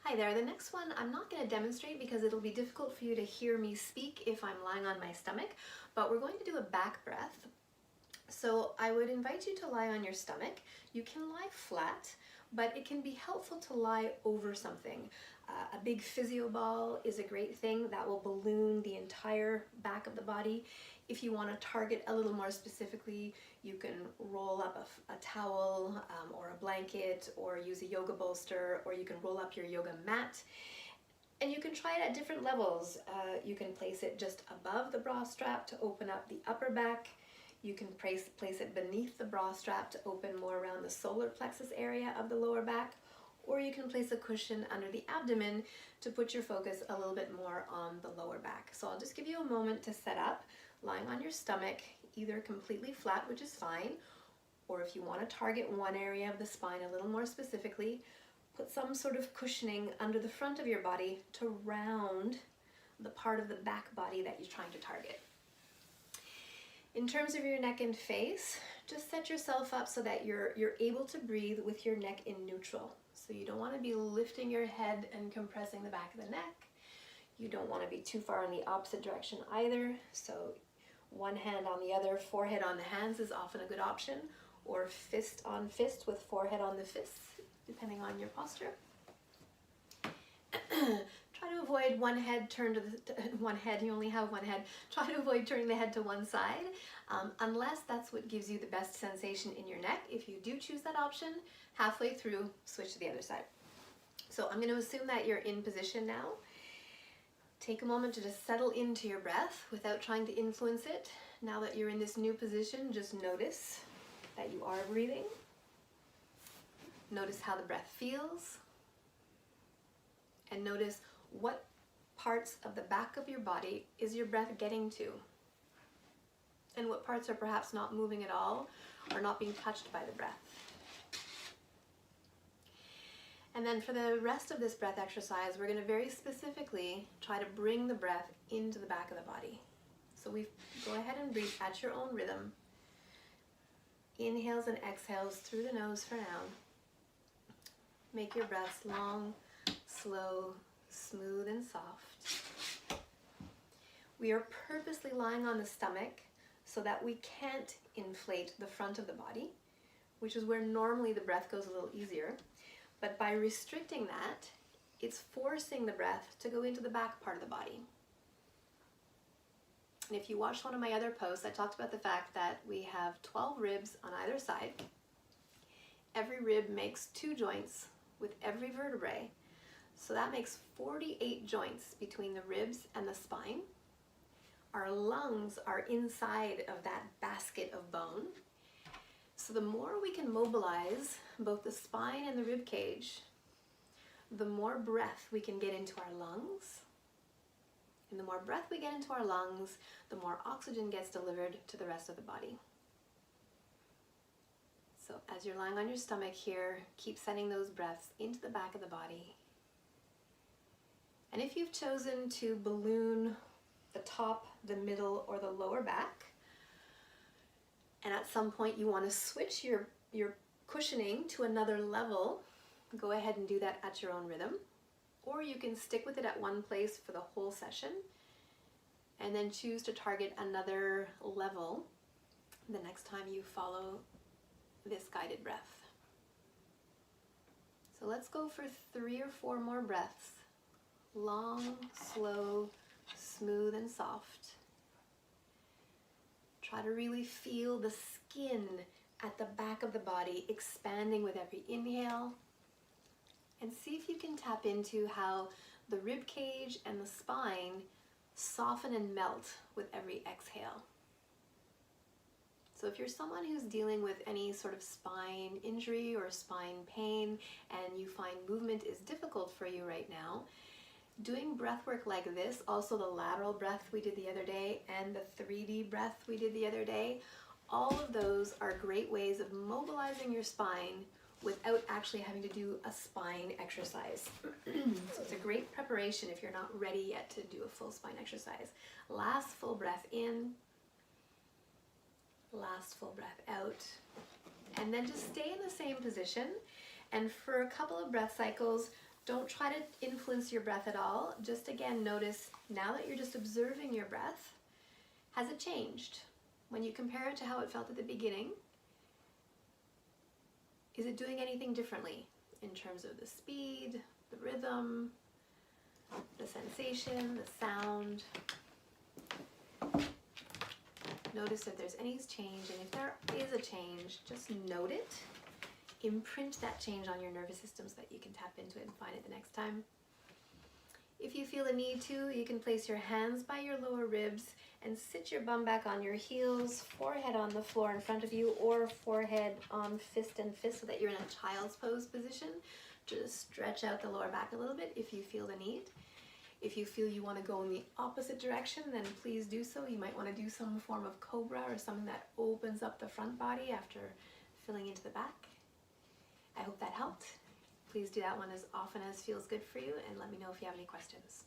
Hi there, the next one I'm not going to demonstrate because it'll be difficult for you to hear me speak if I'm lying on my stomach, but we're going to do a back breath. So I would invite you to lie on your stomach. You can lie flat, but it can be helpful to lie over something. A big physio ball is a great thing that will balloon the entire back of the body. If you want to target a little more specifically, you can roll up a towel or a blanket, or use a yoga bolster, or you can roll up your yoga mat. And you can try it at different levels. You can place it just above the bra strap to open up the upper back. You can place it beneath the bra strap to open more around the solar plexus area of the lower back, or you can place a cushion under the abdomen to put your focus a little bit more on the lower back. So I'll just give you a moment to set up, lying on your stomach, either completely flat, which is fine, or if you want to target one area of the spine a little more specifically, put some sort of cushioning under the front of your body to round the part of the back body that you're trying to target. In terms of your neck and face, just set yourself up so that you're able to breathe with your neck in neutral. So you don't want to be lifting your head and compressing the back of the neck. You don't want to be too far in the opposite direction either. So one hand on the other, forehead on the hands is often a good option, or fist on fist with forehead on the fists, depending on your posture. Try to avoid one head turned to one head, you only have one head. Try to avoid turning the head to one side, unless that's what gives you the best sensation in your neck. If you do choose that option, halfway through, switch to the other side. So I'm going to assume that you're in position now. Take a moment to just settle into your breath without trying to influence it. Now that you're in this new position, just notice that you are breathing. Notice how the breath feels. And notice what parts of the back of your body is your breath getting to, and what parts are perhaps not moving at all or not being touched by the breath. And then for the rest of this breath exercise, we're going to very specifically try to bring the breath into the back of the body. So we go ahead and breathe at your own rhythm. Inhales and exhales through the nose for now. Make your breaths long, slow, smooth and soft. We are purposely lying on the stomach so that we can't inflate the front of the body, which is where normally the breath goes a little easier. But by restricting that, it's forcing the breath to go into the back part of the body. And if you watched one of my other posts, I talked about the fact that we have 12 ribs on either side. Every rib makes 2 joints with every vertebrae. So that makes 48 joints between the ribs and the spine. Our lungs are inside of that basket of bone. So the more we can mobilize both the spine and the rib cage, the more breath we can get into our lungs. And the more breath we get into our lungs, the more oxygen gets delivered to the rest of the body. So as you're lying on your stomach here, keep sending those breaths into the back of the body. And if you've chosen to balloon the top, the middle, or the lower back, and at some point you want to switch your cushioning to another level, go ahead and do that at your own rhythm. Or you can stick with it at one place for the whole session, and then choose to target another level the next time you follow this guided breath. So let's go for 3 or 4 more breaths. Long, slow, smooth and soft. Try to really feel the skin at the back of the body expanding with every inhale. And see if you can tap into how the rib cage and the spine soften and melt with every exhale. So if you're someone who's dealing with any sort of spine injury or spine pain, and you find movement is difficult for you right now, doing breath work like this, also the lateral breath we did the other day and the 3D breath we did the other day, all of those are great ways of mobilizing your spine without actually having to do a spine exercise. So it's a great preparation if you're not ready yet to do a full spine exercise. Last full breath in, last full breath out, and then just stay in the same position. And for a couple of breath cycles, Don't try to influence your breath at all. Just again, notice now that you're just observing your breath, has it changed? When you compare it to how it felt at the beginning, is it doing anything differently in terms of the speed, the rhythm, the sensation, the sound? Notice if there's any change, and if there is a change, just note it. Imprint that change on your nervous system so that you can tap into it and find it the next time. If you feel the need to, you can place your hands by your lower ribs and sit your bum back on your heels, forehead on the floor in front of you, or forehead on fist and fist so that you're in a child's pose position. Just stretch out the lower back a little bit if you feel the need. If you feel you want to go in the opposite direction, then please do so. You might want to do some form of cobra or something that opens up the front body after filling into the back. I hope that helped. Please do that one as often as feels good for you, and let me know if you have any questions.